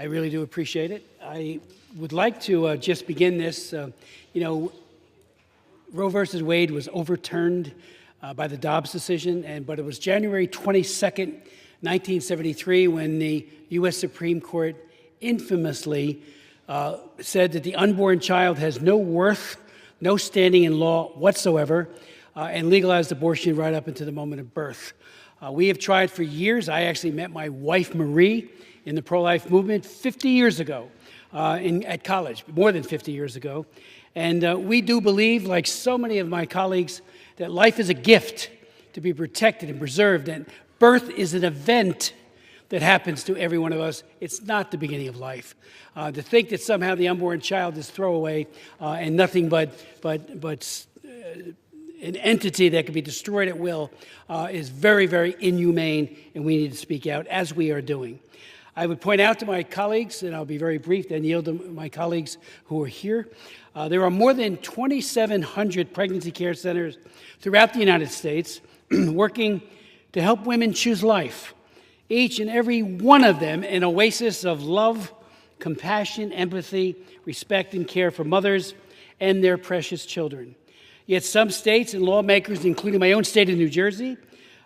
I really do appreciate it. I would like to just begin this. Roe versus Wade was overturned by the Dobbs decision, but it was January 22nd, 1973, when the U.S. Supreme Court infamously said that the unborn child has no worth, no standing in law whatsoever, and legalized abortion right up into the moment of birth. We have tried for years. I actually met my wife, Marie, in the pro-life movement 50 years ago at college, more than 50 years ago. And we do believe, like so many of my colleagues, that life is a gift to be protected and preserved, and birth is an event that happens to every one of us. It's not the beginning of life. To think that somehow the unborn child is throwaway and nothing but an entity that can be destroyed at will is very, very inhumane, and we need to speak out, as we are doing. I would point out to my colleagues, and I'll be very brief, then yield to my colleagues who are here. There are more than 2,700 pregnancy care centers throughout the United States working to help women choose life. Each and every one of them an oasis of love, compassion, empathy, respect, and care for mothers and their precious children. Yet some states and lawmakers, including my own state of New Jersey,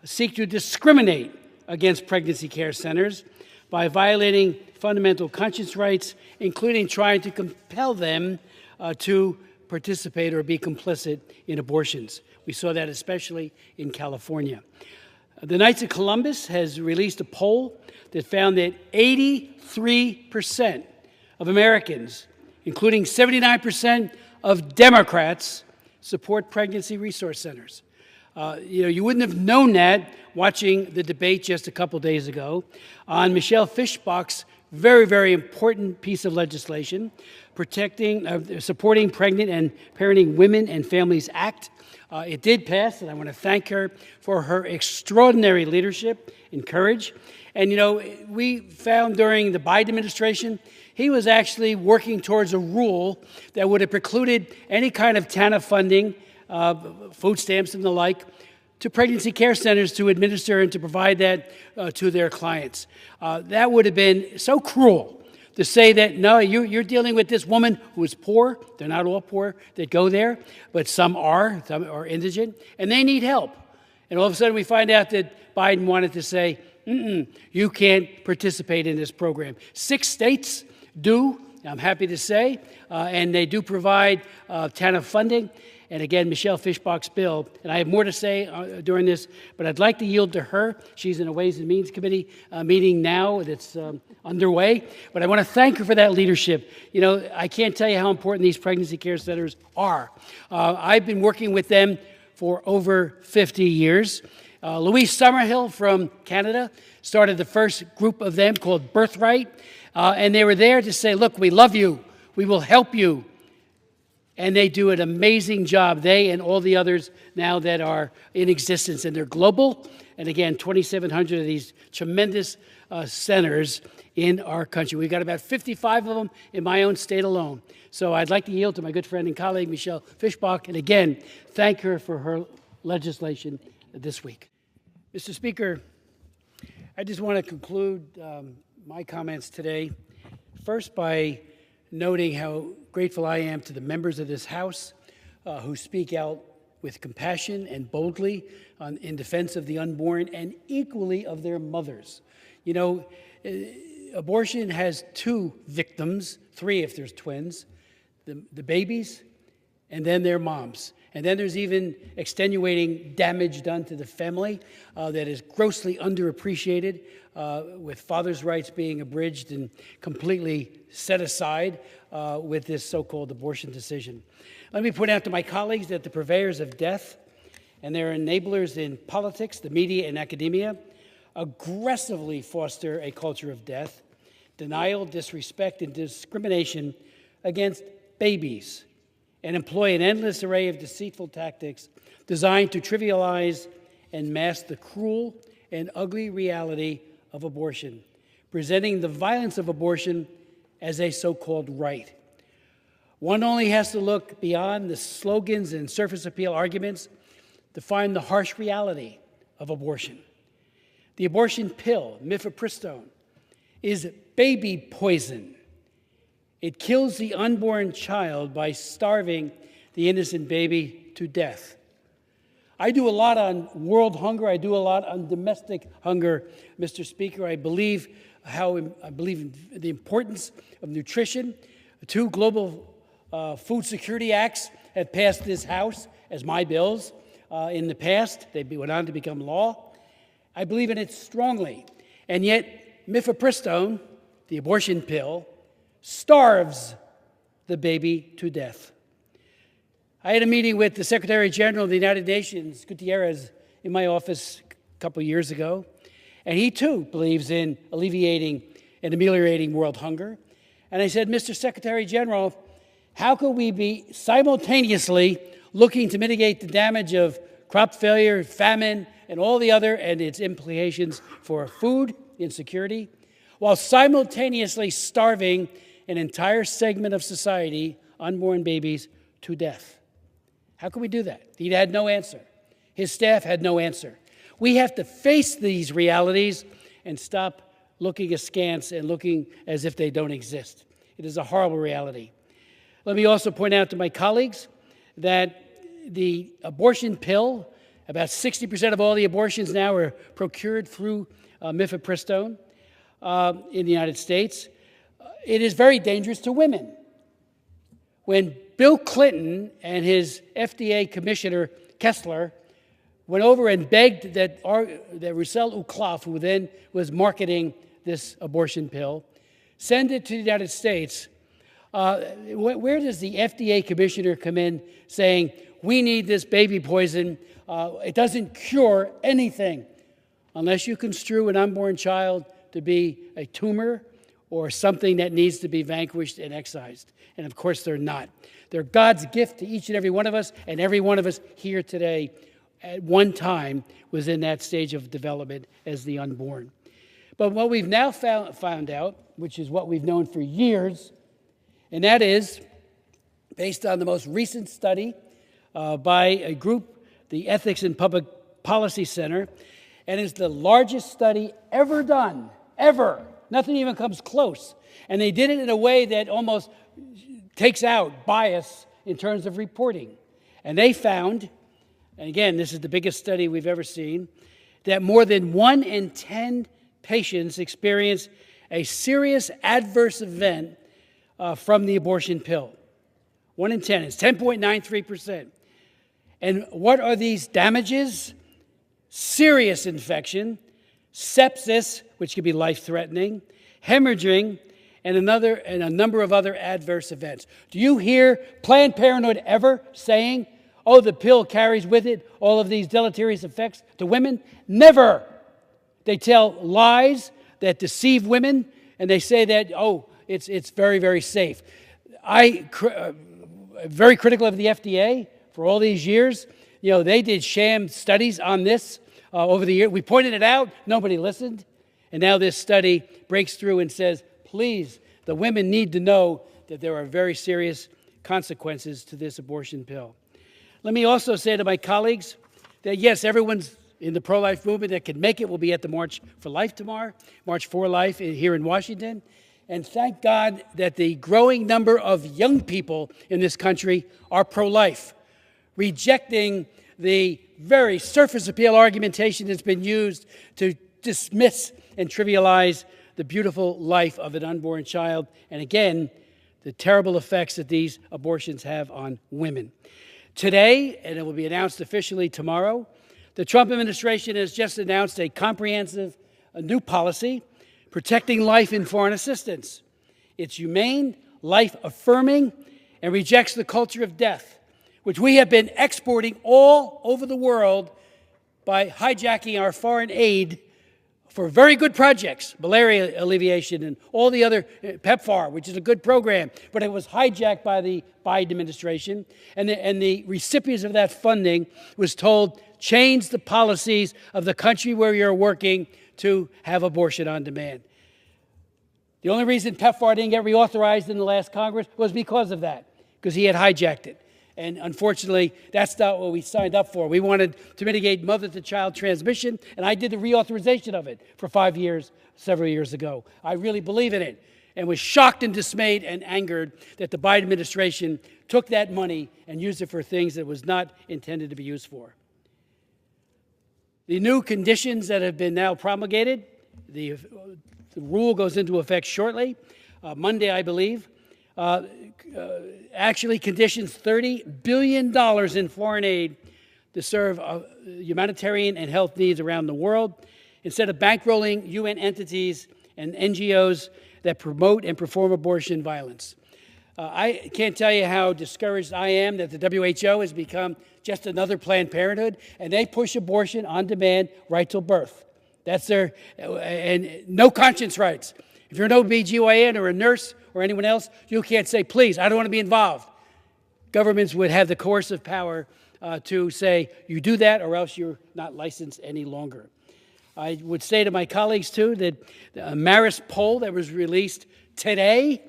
seek to discriminate against pregnancy care centers by violating fundamental conscience rights, including trying to compel them to participate or be complicit in abortions. We saw that especially in California. The Knights of Columbus has released a poll that found that 83% of Americans, including 79% of Democrats, support pregnancy resource centers. You wouldn't have known that watching the debate just a couple days ago on Michelle Fischbach's very, very important piece of legislation supporting Pregnant and Parenting Women and Families Act. It did pass, and I want to thank her for her extraordinary leadership and courage. And, we found during the Biden administration, he was actually working towards a rule that would have precluded any kind of TANF funding, food stamps and the like, to pregnancy care centers to administer and to provide that to their clients. That would have been so cruel to say that, no, you're dealing with this woman who is poor. They're not all poor that go there, but some are indigent, and they need help. And all of a sudden we find out that Biden wanted to say, you can't participate in this program. 6 states do, I'm happy to say, and they do provide TANF funding. And again, Michelle Fischbach's bill, and I have more to say during this, but I'd like to yield to her. She's in a Ways and Means Committee meeting now that's underway. But I want to thank her for that leadership. I can't tell you how important these pregnancy care centers are. I've been working with them for over 50 years. Louise Summerhill from Canada started the first group of them called Birthright. And they were there to say, look, we love you. We will help you. And they do an amazing job, they and all the others now that are in existence. And they're global. And again, 2,700 of these tremendous centers in our country. We've got about 55 of them in my own state alone. So I'd like to yield to my good friend and colleague, Michelle Fischbach, and again, thank her for her legislation this week. Mr. Speaker, I just want to conclude my comments today, first by noting how grateful I am to the members of this House who speak out with compassion and boldly in defense of the unborn and equally of their mothers. Abortion has 2 victims, 3 if there's twins, the babies and then their moms. And then there's even extenuating damage done to the family that is grossly underappreciated, with fathers' rights being abridged and completely set aside with this so-called abortion decision. Let me point out to my colleagues that the purveyors of death and their enablers in politics, the media, and academia aggressively foster a culture of death, denial, disrespect, and discrimination against babies, and employ an endless array of deceitful tactics designed to trivialize and mask the cruel and ugly reality of abortion, presenting the violence of abortion as a so-called right. One only has to look beyond the slogans and surface appeal arguments to find the harsh reality of abortion. The abortion pill, mifepristone, is baby poison. It kills the unborn child by starving the innocent baby to death. I do a lot on world hunger. I do a lot on domestic hunger, Mr. Speaker. I believe in the importance of nutrition. 2 global food security acts have passed this House as my bills in the past. They went on to become law. I believe in it strongly. And yet, mifepristone, the abortion pill, starves the baby to death. I had a meeting with the Secretary General of the United Nations, Gutierrez, in my office a couple years ago, and he too believes in alleviating and ameliorating world hunger. And I said, Mr. Secretary General, how could we be simultaneously looking to mitigate the damage of crop failure, famine, and all the other and its implications for food insecurity, while simultaneously starving an entire segment of society, unborn babies, to death? How can we do that? He had no answer. His staff had no answer. We have to face these realities and stop looking askance and looking as if they don't exist. It is a horrible reality. Let me also point out to my colleagues that the abortion pill, about 60% of all the abortions now are procured through mifepristone in the United States. It is very dangerous to women. When Bill Clinton and his FDA commissioner, Kessler, went over and begged that Roussel Uclaf, who then was marketing this abortion pill, send it to the United States, where does the FDA commissioner come in saying, we need this baby poison, it doesn't cure anything, unless you construe an unborn child to be a tumor or something that needs to be vanquished and excised. And of course they're not. They're God's gift to each and every one of us, and every one of us here today at one time was in that stage of development as the unborn. But what we've now found out, which is what we've known for years, and that is, based on the most recent study by a group, the Ethics and Public Policy Center, and it's the largest study ever done, ever. Nothing even comes close. And they did it in a way that almost takes out bias in terms of reporting. And they found, and again, this is the biggest study we've ever seen, that more than 1 in 10 patients experience a serious adverse event from the abortion pill. 1 in 10 is 10.93%. And what are these damages? Serious infection, sepsis, which could be life-threatening, hemorrhaging, and a number of other adverse events. Do you hear Planned Parenthood ever saying, oh, the pill carries with it all of these deleterious effects to women? Never. They tell lies that deceive women, and they say that, oh, it's very, very safe. I'm very critical of the FDA for all these years. You know, they did sham studies on this over the years. We pointed it out. Nobody listened. And now this study breaks through and says, please, the women need to know that there are very serious consequences to this abortion pill. Let me also say to my colleagues that, yes, everyone's in the pro-life movement that can make it will be at the March for Life tomorrow, March for Life here in Washington. And thank God that the growing number of young people in this country are pro-life, rejecting the very surface appeal argumentation that's been used to dismiss and trivialize the beautiful life of an unborn child, and again, the terrible effects that these abortions have on women. Today, and it will be announced officially tomorrow, the Trump administration has just announced a comprehensive new policy protecting life in foreign assistance. It's humane, life-affirming, and rejects the culture of death, which we have been exporting all over the world by hijacking our foreign aid for very good projects, malaria alleviation and all the other, PEPFAR, which is a good program, but it was hijacked by the Biden administration, and the recipients of that funding was told, change the policies of the country where you're working to have abortion on demand. The only reason PEPFAR didn't get reauthorized in the last Congress was because of that, because he had hijacked it. And unfortunately, that's not what we signed up for. We wanted to mitigate mother-to-child transmission, and I did the reauthorization of it for 5 years, several years ago. I really believe in it, and was shocked and dismayed and angered that the Biden administration took that money and used it for things that it was not intended to be used for. The new conditions that have been now promulgated, the rule goes into effect shortly, Monday, I believe, actually conditions $30 billion in foreign aid to serve humanitarian and health needs around the world, instead of bankrolling UN entities and NGOs that promote and perform abortion violence. I can't tell you how discouraged I am that the WHO has become just another Planned Parenthood, and they push abortion on demand right till birth. That's their, and no conscience rights. If you're an OB/GYN or a nurse or anyone else, you can't say, please, I don't want to be involved. Governments would have the coercive power to say, you do that or else you're not licensed any longer. I would say to my colleagues, too, that a Marist poll that was released today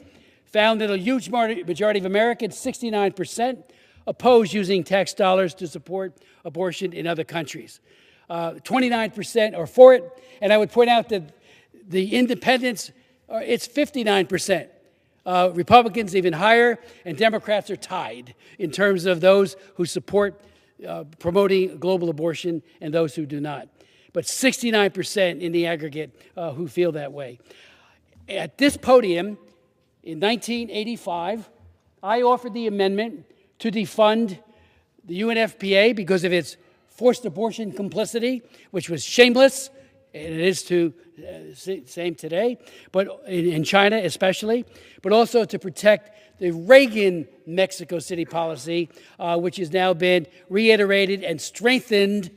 found that a huge majority of Americans, 69%, oppose using tax dollars to support abortion in other countries. 29% are for it, and I would point out that the independents, it's 59%. Republicans even higher, and Democrats are tied in terms of those who support promoting global abortion and those who do not. But 69% in the aggregate who feel that way. At this podium in 1985, I offered the amendment to defund the UNFPA because of its forced abortion complicity, which was shameless, and it is to same today, but in China especially, but also to protect the Reagan Mexico City policy, which has now been reiterated and strengthened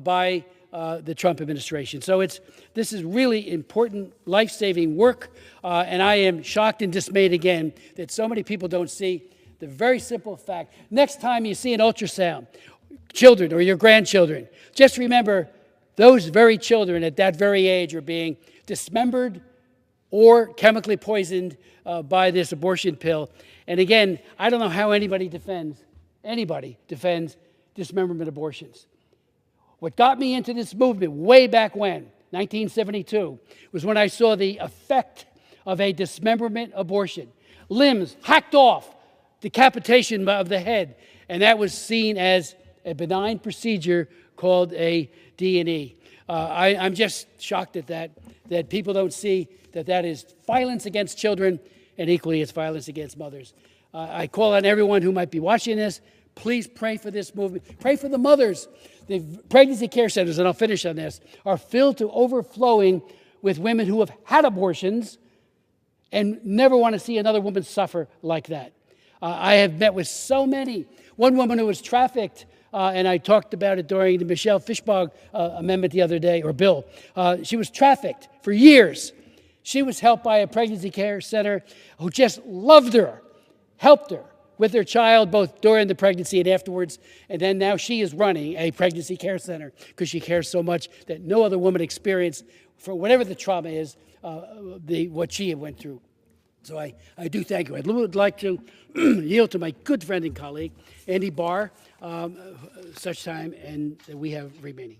by the Trump administration. So this is really important, life-saving work, and I am shocked and dismayed again that so many people don't see the very simple fact. Next time you see an ultrasound, children or your grandchildren, just remember those very children at that very age are being dismembered or chemically poisoned by this abortion pill. And again, I don't know how anybody defends dismemberment abortions. What got me into this movement way back when, 1972, was when I saw the effect of a dismemberment abortion. Limbs hacked off, decapitation of the head, and that was seen as a benign procedure called a D&E. I'm just shocked at that people don't see that is violence against children, and equally it's violence against mothers. I call on everyone who might be watching this, please pray for this movement. Pray for the mothers. The pregnancy care centers, and I'll finish on this, are filled to overflowing with women who have had abortions and never want to see another woman suffer like that. I have met with so many. One woman who was trafficked, and I talked about it during the Michelle Fischbach amendment the other day, or bill. She was trafficked for years. She was helped by a pregnancy care center who just loved her, helped her with her child both during the pregnancy and afterwards. And then now she is running a pregnancy care center because she cares so much that no other woman experienced, for whatever the trauma is, what she went through. So I do thank you. I would like to yield to my good friend and colleague, Andy Barr, such time and that we have remaining.